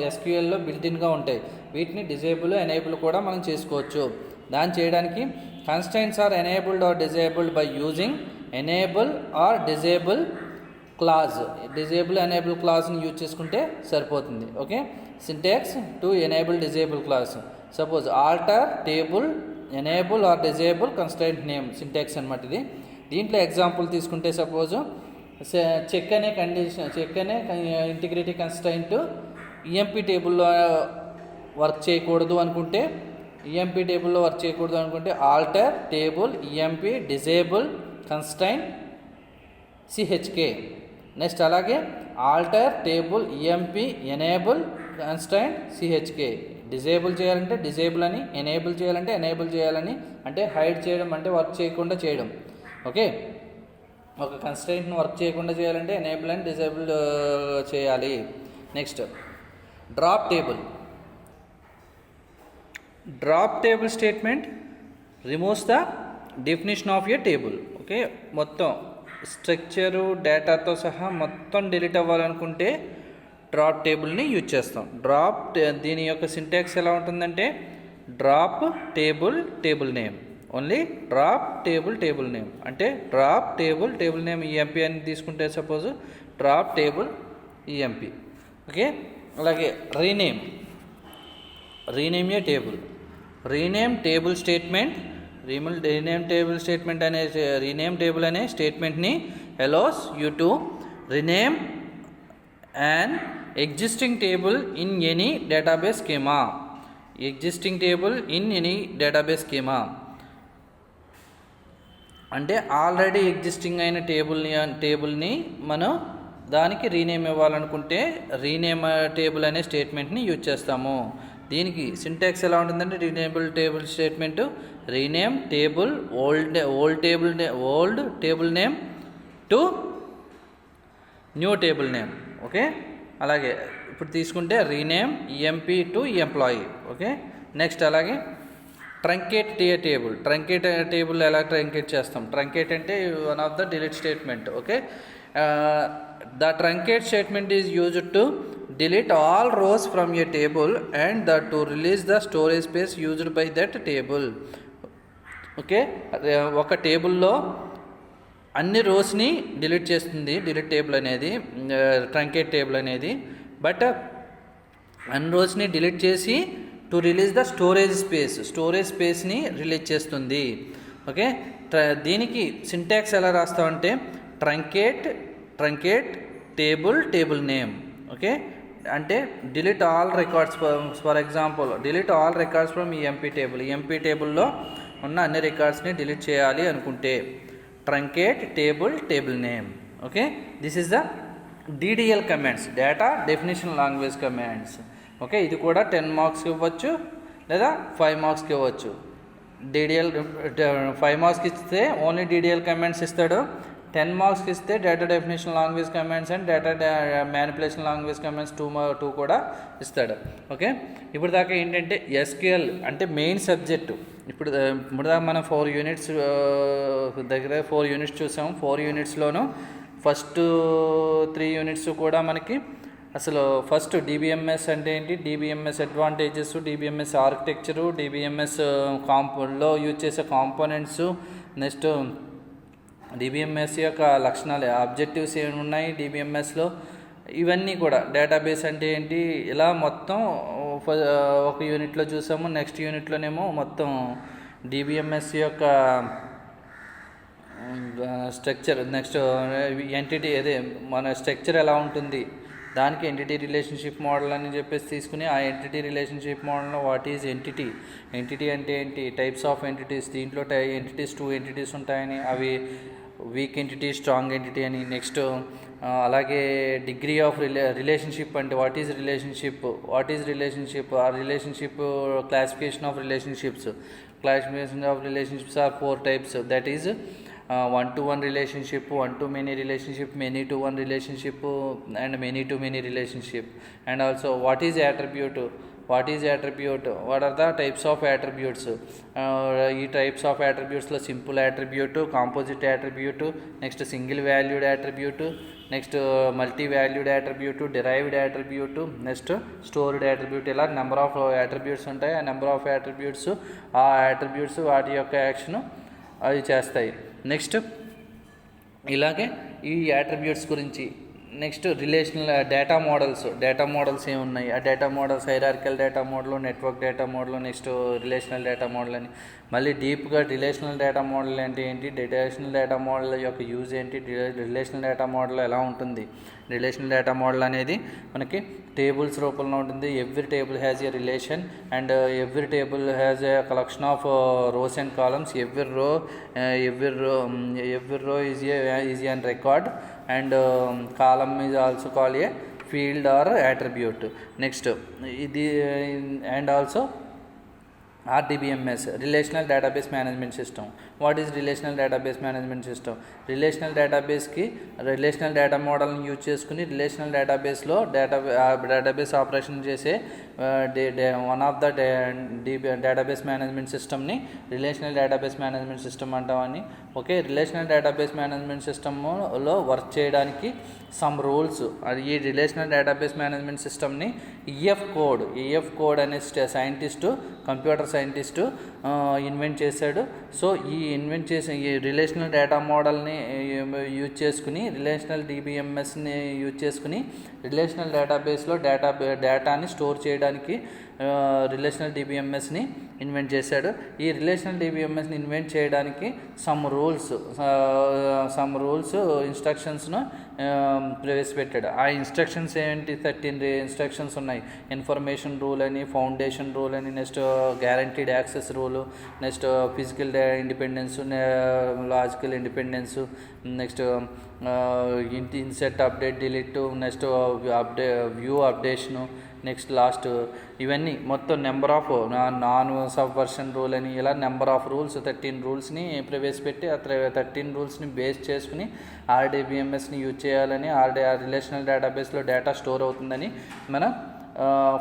[SPEAKER 1] ఎస్క్యూఎల్లో బిల్ట్-ఇన్గా ఉంటాయి. వీటిని డిజేబుల్ ఎనేబుల్ కూడా మనం చేసుకోవచ్చు. దాన్ని చేయడానికి constraints are enabled or disabled by using enable or disable clause. Enable క్లాజ్ని యూజ్ చేసుకుంటే సరిపోతుంది. Okay, syntax to enable disable clause. Suppose alter table enable or disable constraint name syntax అనమాట ఇది. దీంట్లో ఎగ్జాంపుల్ తీసుకుంటే సపోజ్ చెక్ అనే integrity constraint EMP టేబుల్లో work చేయకూడదు అనుకుంటే alter table EMP disable constraint CHK. Next అలాగే alter table EMP enable constraint CHK. Disable చేయాలంటే డిజేబుల్ అని, ఎనేబుల్ చేయాలంటే ఎనేబుల్ చేయాలని, అంటే హైడ్ చేయడం అంటే వర్క్ చేయకుండా చేయడం. ఓకే, ఒక కన్స్ట్రైంట్ని వర్క్ చేయకుండా చేయాలంటే ఎనేబుల్ అండ్ డిజేబుల్ చేయాలి. Next drop table statement removes the definition of a table. Okay, మొత్తం స్ట్రక్చరు డేటాతో సహా మొత్తం డిలీట్ అవ్వాలనుకుంటే డ్రాప్ టేబుల్ని యూజ్ చేస్తాం. దీని యొక్క సింటాక్స్ ఎలా ఉంటుందంటే drop table name, only drop table name. అంటే డ్రాప్ టేబుల్ నేమ్ ఈఎంపీ అని తీసుకుంటే suppose drop table EMP. Okay, అలాగే రీనేమ్ ఏ టేబుల్. రీనేమ్ టేబుల్ టేబుల్ అనే స్టేట్మెంట్ని allows you to rename an existing table in any database schema. అంటే already existing అయిన టేబుల్ని మనం దానికి rename ఇవ్వాలనుకుంటే రీనేమ్ టేబుల్ అనే స్టేట్మెంట్ని యూజ్ చేస్తాము. దీనికి సింటాక్స్ ఎలా ఉంటుందంటే table statement rename table old table name to new table name. Okay, అలాగే ఇప్పుడు తీసుకుంటే rename EMP to employee. Okay, next అలాగే ట్రంకేట్ టేబుల్ ఎలా ట్రంకేట్ చేస్తాం? ట్రంకేట్ అంటే one of the delete statement. Okay, the truncate statement is used to delete all rows from a table and to release the storage space used by that table. Okay, ఒక టేబుల్లో అన్ని రోస్ని delete చేస్తుంది table అనేది, truncate table అనేది. But అన్ని రోస్ని delete చేసి టు రిలీజ్ ద స్టోరేజ్ స్పేస్ని రిలీజ్ చేస్తుంది. ఓకే, దీనికి సింటాక్స్ ఎలా రాస్తామంటే ట్రంకేట్ టేబుల్ నేమ్. ఓకే, అంటే delete all records. For example delete all records from EMP టేబుల్లో ఉన్న అన్ని రికార్డ్స్ని డిలీట్ చేయాలి అనుకుంటే truncate table name. Okay, this is the DDL commands, data definition language commands. Okay, ఇది కూడా 10 మార్క్స్కి ఇవ్వచ్చు లేదా 5 మార్క్స్కి ఇవ్వచ్చు. DDL 5 మార్క్స్కి ఇస్తే ఓన్లీ DDL కమాండ్స్ ఇస్తాడు. 10 మార్క్స్కి ఇస్తే data definition language commands and data manipulation language commands 2 కూడా ఇస్తాడు. ఓకే, ఇప్పుడు దాకా ఏంటంటే SQL అంటే మెయిన్ సబ్జెక్టు. ఇప్పుడు దాకా మనం 4 యూనిట్స్ చూసాము. 4 యూనిట్స్లోనూ ఫస్ట్ 3 యూనిట్స్ కూడా మనకి అసలు ఫస్ట్ DBMS అంటే ఏంటి, DBMS advantages, DBMS architecture, DBMS లో యూజ్ చేసే కాంపోనెంట్స్, నెక్స్ట్ DBMS యొక్క లక్షణాలు, ఆబ్జెక్టివ్స్ ఏమి ఉన్నాయి DBMSలో, ఇవన్నీ కూడా డేటాబేస్ అంటే ఏంటి, ఇలా మొత్తం ఒక యూనిట్లో చూసాము. నెక్స్ట్ యూనిట్లోనేమో మొత్తం డిబిఎంఎస్ యొక్క స్ట్రక్చర్, నెక్స్ట్ ఎంటిటీ అదే మన స్ట్రక్చర్ ఎలా ఉంటుంది, దానికి ఎంటిటీ రిలేషన్షిప్ మోడల్ అని చెప్పేసి తీసుకుని ఆ ఎంటిటీ రిలేషన్షిప్ మోడల్లో వాట్ ఈజ్ ఎంటిటీ, ఎంటిటీ అంటే ఏంటి, టైప్స్ ఆఫ్ ఎంటిటీస్, దీంట్లో ఎంటిటీస్ 2 ఎంటిటీస్ ఉంటాయని, అవి వీక్ ఎంటిటీ, స్ట్రాంగ్ ఎంటిటీ అని. నెక్స్ట్ అలాగే డిగ్రీ ఆఫ్ రిలేషన్షిప్ అంటే వాట్ ఈజ్ రిలేషన్షిప్, ఆ relationship classification of relationships are 4 types, that is one-to-one relationship, one-to-many relationship, many-to-one relationship, and many-to-many relationship. And also what is attribute, what are the types of attributes, ఈ types of అట్రిబ్యూట్స్లో simple attribute, composite attribute, next single valued attribute, next multi valued attribute, derived attribute, next stored attribute. ఇలా number of attributes ఉంటాయి. ఆ number of attributes, ఆ attributes వాటి యొక్క action అవి చేస్తాయి. నెక్స్ట్ ఇలాగే ఈ అట్రిబ్యూట్స్ గురించి. నెక్స్ట్ రిలేషనల్ డేటా మోడల్స్ ఏమున్నాయి, ఆ data models hierarchical data model, network data model, next relational data model అని. మళ్ళీ డీప్గా రిలేషనల్ డేటా మోడల్ అంటే ఏంటి, రిలేషనల్ డేటా మోడల్ యొక్క యూజ్ ఏంటి, రిలేషనల్ డేటా మోడల్ ఎలా ఉంటుంది. రిలేషనల్ డేటా మోడల్ అనేది మనకి టేబుల్స్ రూపంలో ఉంటుంది. Every table has a relation and every table has a collection of rows and columns. Every రో is an record and column is also called a field or attribute. Next ఇది and also RDBMS, Relational Database Management System. What is Relational Database Management System? Relational Databaseకి relational data మోడల్ని use చేసుకుని relational డేటాబేస్లో database operation చేసే one of the database management సిస్టమ్ని relational database management system అంటామని. Okay, relational database management సిస్టమ్లో work చేయడానికి some rules. అది ఈ రిలేషనల్ డేటాబేస్ మేనేజ్మెంట్ సిస్టమ్ని ఈఎఫ్ కోడ్ అనే కంప్యూటర్ సైంటిస్టు ఇన్వెంట్ చేశాడు. సో ఈ రిలేషనల్ డేటా మోడల్ని యూజ్ చేసుకుని, రిలేషనల్ డిబిఎంఎస్ని యూజ్ చేసుకుని రిలేషనల్ డేటాబేస్లో డేటాని స్టోర్ చేయడానికి రిలేషనల్ డిబిఎంఎస్ని ఇన్వెంట్ చేశాడు. ఈ రిలేషనల్ డిబిఎంఎస్ని ఇన్వెంట్ చేయడానికి సమ్ రూల్స్ ఇన్స్ట్రక్షన్స్ను ప్రవేశపెట్టాడు. ఆ ఇన్స్ట్రక్షన్స్ ఏంటి, 13 ఇన్స్ట్రక్షన్స్ ఉన్నాయి. ఇన్ఫర్మేషన్ రూల్ అని, ఫౌండేషన్ రూల్ అని, next guaranteed access rule, next physical independence, logical independence, next INCET, update, delete, next view updation, next last. ఇవన్నీ మొత్తం number of non Subversion rule అని, ఇలా number of rules 13 రూల్స్ని ప్రవేశపెట్టి ఆ 13 రూల్స్ని బేస్ చేసుకుని ఆర్డిబిఎంఎస్ని యూజ్ చేయాలని, రిలేషనల్ డేటాబేస్లో డేటా స్టోర్ అవుతుందని మనం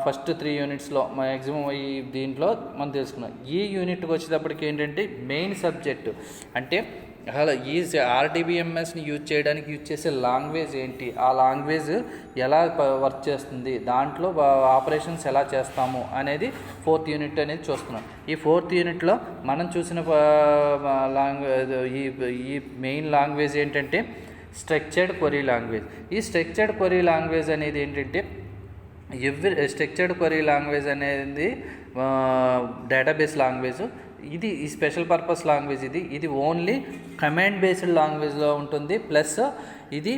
[SPEAKER 1] ఫస్ట్ 3 యూనిట్స్లో మ్యాక్సిమం ఈ దీంట్లో మనం తెలుసుకున్నాం. ఈ యూనిట్కి వచ్చేటప్పటికి ఏంటంటే మెయిన్ సబ్జెక్టు అంటే అలా ఈ ఆర్డిబిఎంఎస్ని యూజ్ చేయడానికి యూజ్ చేసే లాంగ్వేజ్ ఏంటి, ఆ లాంగ్వేజ్ ఎలా వర్క్ చేస్తుంది, దాంట్లో ఆపరేషన్స్ ఎలా చేస్తాము అనేది 4th యూనిట్ అనేది చూస్తున్నాం. ఈ 4th యూనిట్లో మనం చూసిన లాంగ్వేజ్ ఈ మెయిన్ లాంగ్వేజ్ ఏంటంటే స్ట్రక్చర్డ్ క్వరీ లాంగ్వేజ్. ఈ స్ట్రక్చర్డ్ క్వరీ లాంగ్వేజ్ అనేది ఏంటంటే స్ట్రక్చర్డ్ క్వరీ లాంగ్వేజ్ అనేది డేటాబేస్ లాంగ్వేజ్. ఇది ఈ స్పెషల్ పర్పస్ లాంగ్వేజ్. ఇది ఓన్లీ కమాండ్ బేస్డ్ లాంగ్వేజ్లో ఉంటుంది. ప్లస్ ఇది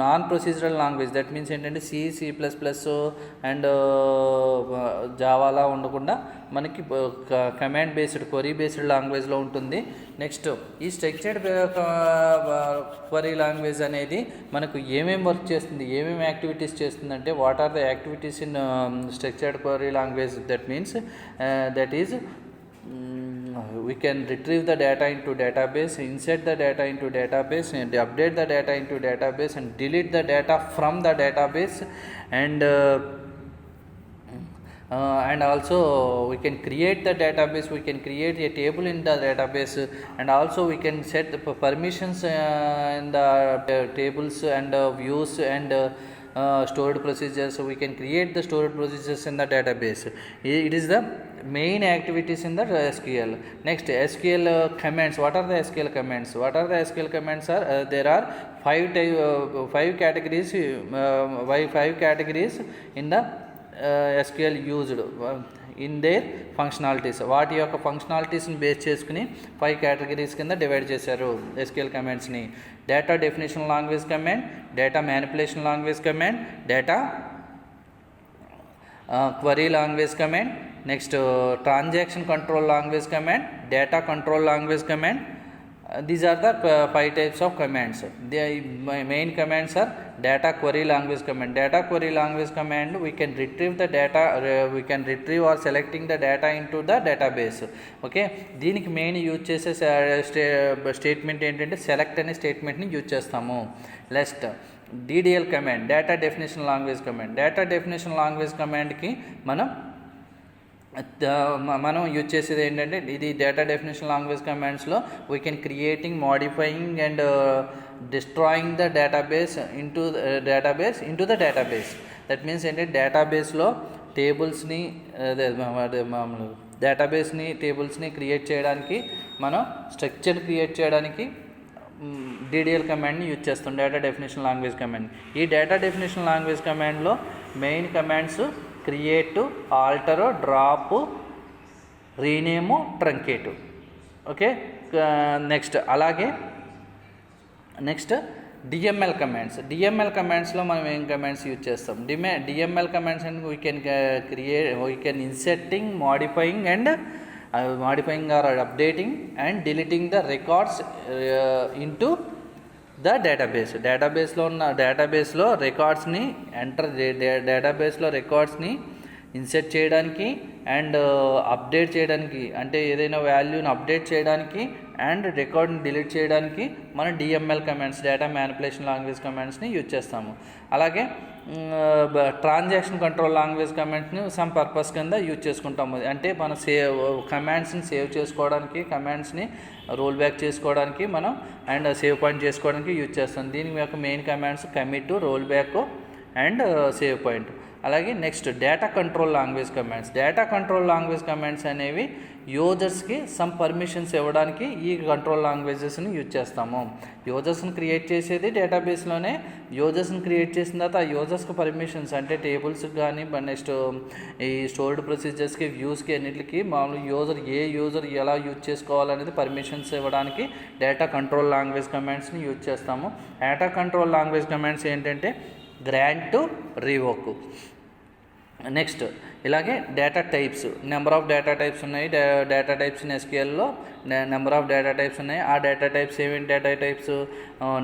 [SPEAKER 1] non procedural language. That means ఏంటంటే C++ అండ్ జావాలా ఉండకుండా మనకి కమాండ్ బేస్డ్ క్వరీ బేస్డ్ లాంగ్వేజ్లో ఉంటుంది. నెక్స్ట్ ఈ స్ట్రక్చర్డ్ క్వరీ లాంగ్వేజ్ అనేది మనకు ఏమేమి వర్క్ చేస్తుంది, ఏమేమి యాక్టివిటీస్ చేస్తుందంటే what are the activities in structured query language. That means that is we can retrieve the data into database, insert the data into database, and update the data into database, and delete the data from the database, and also we can create the database, we can create a table in the database, and also we can set the permissions in the tables and views and stored procedures. So we can create the stored procedures in the database. It is the main activities in the SQL. Next, SQL commands. What are the SQL commands? There are 5 categories in the SQL used in there functionalities. వాటి యొక్క ఫంక్షనాలిటీస్ని base చేసుకుని 5 categories కింద divide చేశారు SQL కమాండ్స్ని. Data definition language command, data manipulation language command, data query language command, next transaction control language command, data control language command. These are the 5 types of commands. The main commands are data query language command. Data query language command, we can retrieve the data, we can retrieve or selecting the data into the database. Okay, దీనికి main use చేసే statement ఏంటంటే select అనే స్టేట్మెంట్ని use చేస్తాము. Next DDL command, data definition language command. Data definition language కమాండ్కి మనం use చేసేది ఏంటంటే ఇది డేటా డెఫినేషన్ లాంగ్వేజ్ కమాండ్స్లో we can creating, modifying and destroying the database into the database. That means ఏంటంటే డేటాబేస్లో టేబుల్స్ని టేబుల్స్ని క్రియేట్ చేయడానికి, మనం స్ట్రక్చర్ క్రియేట్ చేయడానికి DDL కమాండ్ని యూజ్ చేస్తాం, డేటా డెఫినేషన్ లాంగ్వేజ్ కమాండ్. ఈ data definition language కమాండ్లో main commands create, alter, drop, rename, truncate. Okay, next అలాగే DML కమాండ్స్. DML కమాండ్స్లో మనం ఏం కమాండ్స్ యూజ్ చేస్తాం? DML కమాండ్స్ అంటే we can inserting, modifying or updating and deleting the records into the డేటాబేస్లో రికార్డ్స్ని డేటాబేస్లో రికార్డ్స్ని insert చేయడానికి and update చేయడానికి, అంటే ఏదైనా వాల్యూని అప్డేట్ చేయడానికి అండ్ రికార్డ్ని డిలీట్ చేయడానికి మనం DML commands, data manipulation language కమాండ్స్ని యూజ్ చేస్తాము. అలాగే ట్రాన్సాక్షన్ కంట్రోల్ లాంగ్వేజ్ కమాండ్స్ని సమ్ పర్పస్ కింద యూజ్ చేసుకుంటాము. అంటే మనం కమాండ్స్ని సేవ్ చేసుకోవడానికి, కమాండ్స్ని రోల్ బ్యాక్ చేసుకోవడానికి మనం అండ్ సేవ్ పాయింట్ చేసుకోవడానికి యూజ్ చేస్తాం. దీని యొక్క main commands commit, roll back and save point. అలాగే next data control language commands. Data control language commands అనేవి యూజర్స్కి సమ్ పర్మిషన్స్ ఇవ్వడానికి ఈ కంట్రోల్ లాంగ్వేజెస్ని యూజ్ చేస్తాము. యూజర్స్ని క్రియేట్ చేసేది డేటాబేస్లోనే. యూజర్స్ని క్రియేట్ చేసిన తర్వాత ఆ యూజర్స్కి పర్మిషన్స్ అంటే టేబుల్స్కి కానీ, నెక్స్ట్ ఈ స్టోర్డ్ ప్రొసీజర్స్కి, వ్యూస్కి, అన్నిటికీ మామూలు యూజర్ ఎలా యూజ్ చేసుకోవాలనేది పర్మిషన్స్ ఇవ్వడానికి డేటా కంట్రోల్ లాంగ్వేజ్ కమాండ్స్ని యూజ్ చేస్తాము. డేటా కంట్రోల్ లాంగ్వేజ్ కమాండ్స్ ఏంటంటే గ్రాంట్, రివోక్. నెక్స్ట్ ఇలాగే data types, number of data types ఉన్నాయి. డేటా టైప్స్ ఇన్ ఎస్క్యూఎల్లో నెంబర్ ఆఫ్ డేటా టైప్స్ ఉన్నాయి. ఆ డేటా టైప్స్ ఏమేమి data types?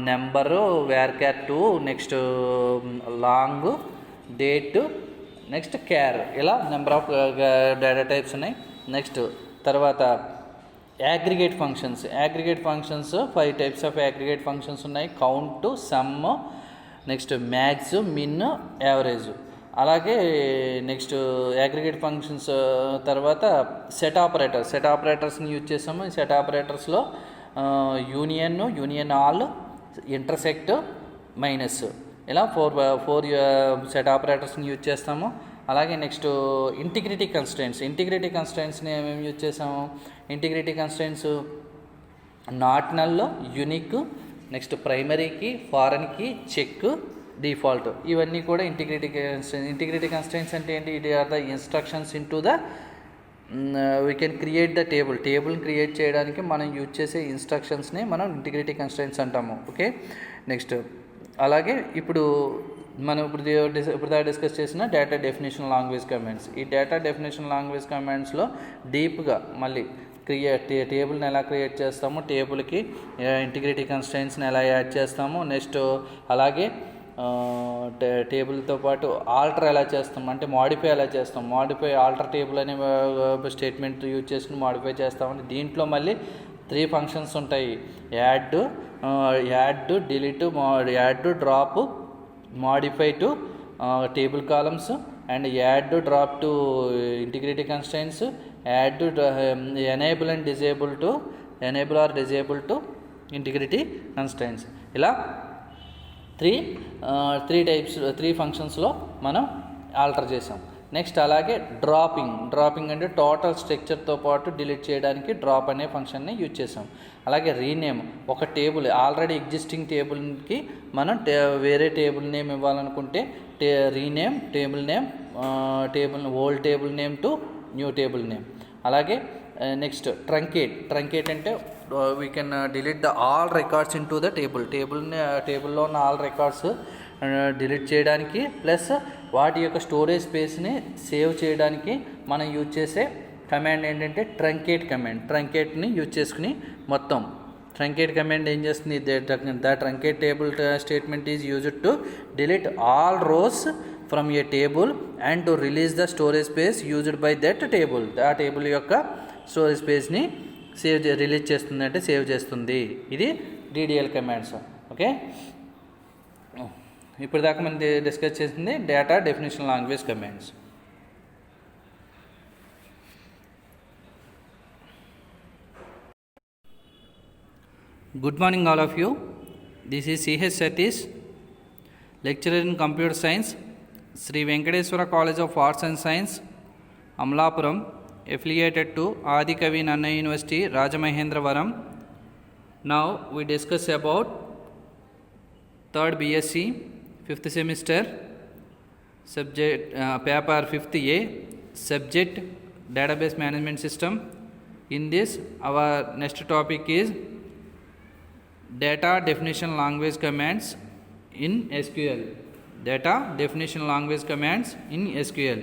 [SPEAKER 1] Number, varchar2, next long, date, next char, ఇలా number of data types ఉన్నాయి. Next తర్వాత aggregate functions. 5 types of aggregate functions ఉన్నాయి. Count, sum, next max, min, average. అలాగే next aggregate functions తర్వాత set ఆపరేటర్స్ని use చేస్తాము. ఈ set ఆపరేటర్స్లో యూనియన్ ఆల్, ఇంటర్సెక్ట్, మైనస్, ఇలా 4 సెట్ ఆపరేటర్స్ని యూజ్ చేస్తాము. అలాగే నెక్స్ట్ ఇంటిగ్రిటీ కన్స్ట్రెంట్స్ని ఏమేమి యూజ్ చేసాము? Integrity constraints not null, unique, next ప్రైమరీకి, ఫారెన్కి, చెక్, డిఫాల్ట్, ఇవన్నీ కూడా ఇంటిగ్రిటీ కన్స్ట్రెంట్స్ అంటే ఏంటి? It are the instructions into the we can create the టేబుల్ని క్రియేట్ చేయడానికి మనం యూజ్ చేసే ఇన్స్ట్రక్షన్స్ని మనం ఇంటిగ్రిటీ కన్స్ట్రెంట్స్ అంటాము. ఓకే, నెక్స్ట్ అలాగే ఇప్పుడు మనం ఇప్పుడు డిస్కస్ చేసిన డేటా డెఫినేషన్ లాంగ్వేజ్ కమాండ్స్. ఈ డేటా డెఫినేషన్ లాంగ్వేజ్ కమాండ్స్లో డీప్గా మళ్ళీ టేబుల్ని ఎలా క్రియేట్ చేస్తాము, టేబుల్కి ఇంటిగ్రిటీ కన్స్ట్రెంట్స్ని ఎలా యాడ్ చేస్తాము, నెక్స్ట్ అలాగే టేబుల్తో పాటు ఆల్టర్ ఎలా చేస్తాం అంటే మాడిఫై ఎలా చేస్తాం, ఆల్టర్ టేబుల్ అనే స్టేట్మెంట్ యూజ్ చేసుకుని మాడిఫై చేస్తామంటే దీంట్లో మళ్ళీ 3 ఫంక్షన్స్ ఉంటాయి. Add, delete, add, drop, modify to table columns and add, drop to integrity constraints, add, enable and enable or disable to integrity constraints. ఇలా 3 ఫంక్షన్స్లో మనం ఆల్టర్ చేసాం. నెక్స్ట్ అలాగే డ్రాపింగ్ అంటే టోటల్ స్ట్రక్చర్తో పాటు డిలీట్ చేయడానికి డ్రాప్ అనే ఫంక్షన్ని యూజ్ చేసాం. అలాగే రీనేమ్, ఒక టేబుల్ ఆల్రెడీ ఎగ్జిస్టింగ్ టేబుల్కి మనం వేరే టేబుల్ నేమ్ ఇవ్వాలనుకుంటే rename table old table name to new table name. అలాగే నెక్స్ట్ ట్రంకేట్ అంటే we can delete the all records in to the టేబుల్లో ఉన్న ఆల్ రికార్డ్స్ డిలీట్ చేయడానికి ప్లస్ వాటి యొక్క స్టోరేజ్ స్పేస్ని సేవ్ చేయడానికి మనం యూజ్ చేసే కమాండ్ ఏంటంటే ట్రంకేట్ని యూజ్ చేసుకుని మొత్తం ట్రంకేట్ కమాండ్ ఏం చేస్తుంది, the truncate table statement is used to delete all rows from A table and to release the storage space used by that table. ఆ టేబుల్ యొక్క స్టోరేజ్ స్పేస్ని రిలీజ్ చేస్తుంది అంటే సేవ్ చేస్తుంది. ఇది డిడిఎల్ కమాండ్స్. ఓకే, ఇప్పుడు దాకా మనం డిస్కస్ చేసింది data definition language commands. Good morning all of you. This is C.H. Satish, lecturer in Computer Science, Sri Venkateswara College of Arts and Science, Amlapuram, affiliated to Adi Kavi Nanna University, Rajamahendravaram. Now we discuss about 3rd BSc, 5th semester, subject paper 5th A, subject database management system. In this, our next topic is data definition language commands in SQL. Data definition language commands in SQL.